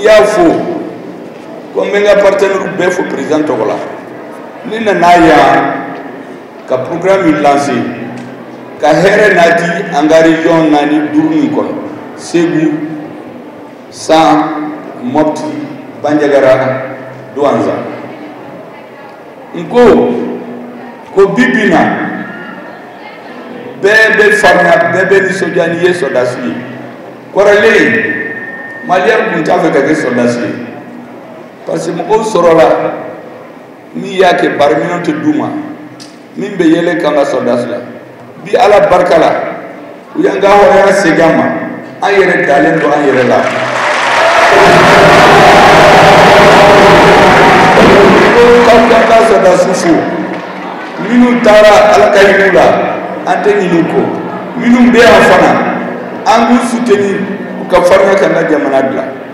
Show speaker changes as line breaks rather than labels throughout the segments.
y'a fo comme n ka partenaire bɛɛ fo président tɔgɔ la ni nana yan ka programme in lancer ka hɛrɛ n'a di an ka région 4 5 nin kɔnɔ Segu San Mopti Bandiagara Douanza ko bibi na bɛɛ bɛ farinya bɛɛ bɛ nisɔndiya n'i ye sɔrdasi ye kɔrɔlen maliyɛn tun t'a fɛ ka kɛ sɔrdasi ye parce que mɔgɔw sɔrɔla min y'a kɛ bariminɛw tɛ d'u ma min bɛ yɛlɛ kan ka sɔrdasi la bi ala barika la u y'an ka hɔrɔnya segin an ma an yɛrɛ dalen don an yɛrɛ la k'aw ka taa sɔrdasi fo minnu taara ala ka yiriw la an tɛ ɲin'u kɔ minnu bɛ yan fana an k'u soutenir u ka farinya ka n ka jamana dilan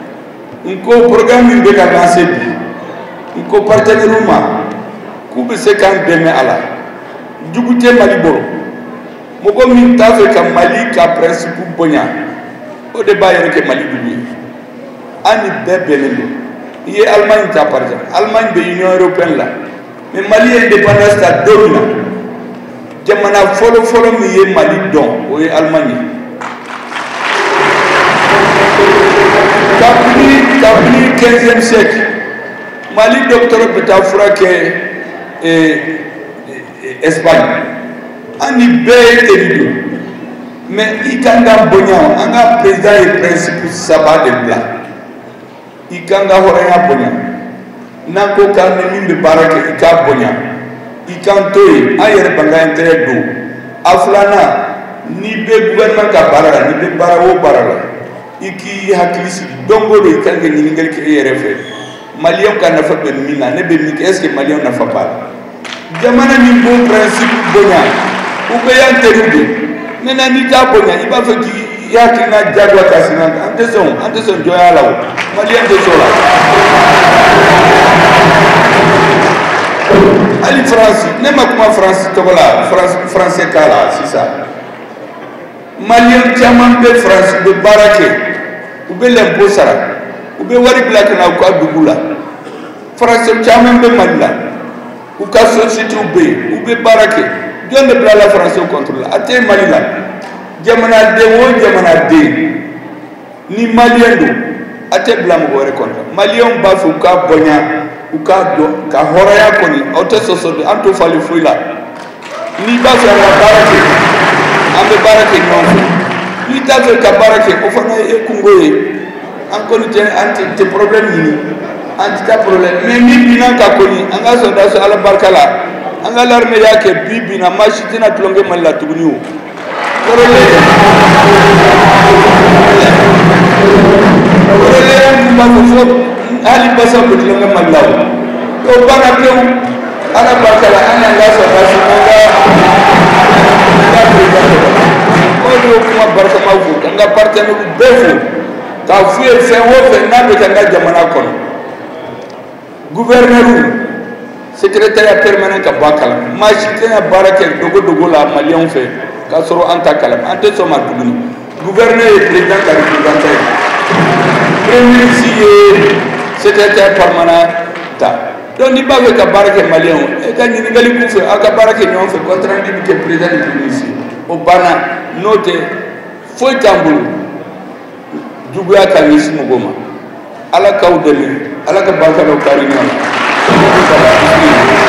n ko programme min bɛ ka lancer bi n ko partenaires ma k'u bɛ se k'an dɛmɛ a la jugu tɛ Mali bolo mɔgɔ min t'a fɛ ka Mali ka principe bonya o de b'a yɛrɛ kɛ Mali jugu ye an ni bɛɛ bɛnnen don i ye Allemagne ta par exemple Allemagne bɛ Union européenne la mais Mali ye indépendance ta don min na jamana fɔlɔ-fɔlɔ min ye Mali dɔn o ye Allemagne kabini 15e siècle Mali docteur bɛ taa fura kɛ Espagne an ni bɛɛ ye teri don mais i kan ka bonya an ka président ye principe 3 de bila i kan ka hɔrɔnya bonya n'an ko k'an ni min bɛ baara kɛ i k'a bonya i kan to yen an yɛrɛ banga intérêt don a filanan n'i bɛ gouvernement ka baara la n'i bɛ baara o baara la i k'i hakili sigi don o don i kan ka ɲininkali kɛ e yɛrɛ fɛ maliyɛnw ka nafa bɛ min na ne bɛ min kɛ est ce que maliyɛnw nafa b'a la jamana min b'o principe bonya u bɛ yan teriw de maintenant n'i t'a bonya i b'a fɛ k'i hakilina diyagoya ka sigi an tɛ sɔn jɔnya la o maliyɛn tɛ sɔn o la hali France ne ma kuma France tɔgɔ la français k'a la sisan maliyɛn caman bɛ France u bɛ baara kɛ u bɛ l'impôt sara u bɛ wari bila ka na u ka dugu la français caman bɛ Mali la u ka sociétés bɛ yen u bɛ baara kɛ jɔn de bila la français contrôle a tɛ Mali la jamanaden o jamanaden ni maliyɛn don a tɛ bila mɔgɔ wɛrɛ contrôle maliyɛnw b'a fɛ u ka bonya u ka dɔn ka hɔrɔnya kɔni aw tɛ sɔsɔ don an t'o fali foyi la n'i b'a fɛ ka baara kɛ an bɛ baara kɛ ɲɔgɔn fɛ n'i t'a fɛ ka baara kɛ o fana ye kungo ye an kɔni tɛ problème ɲini an tɛ taa problème mais min binna ka kɔni an ka sɔrɔdasi ala barika la an ka l'armée y'a kɛ bi binna maa si tɛna tulonkɛ Mali la tuguni o kɔrɔlen min b'a fɔ fo hali basa bɛ tulonkɛ Mali la o banna pewu ala barika la an y'an ka sɔrɔdasi an ka président o de y'o kuma barikamaw fo an ka partenaires bɛɛ fo k'a f'u ye fɛn o fɛn n'a bɛ kɛ an ka jamana kɔnɔ gouverneur secrétariat permanent ka bɔ a kalama maa si tɛna baara kɛ dogo la maliyɛnw fɛ k'a sɔrɔ an ta kalama an tɛ sɔn ma tuguni gouverneur ye président ka représentant ye premier ministre ye secrétaire permanent ta donc n'i b'a fɛ ka baara kɛ maliyɛnw e ka ɲininkali k'u fɛ aw ka baara kɛ ɲɔgɔn fɛ compte rendu bɛ kɛ président ni premier ministre o banna n'o tɛ foyi t'an bolo juguya ka ɲɛsin mɔgɔw ma ala k'aw dɛmɛ ala ka barika dɔ kari ɲɔgɔn na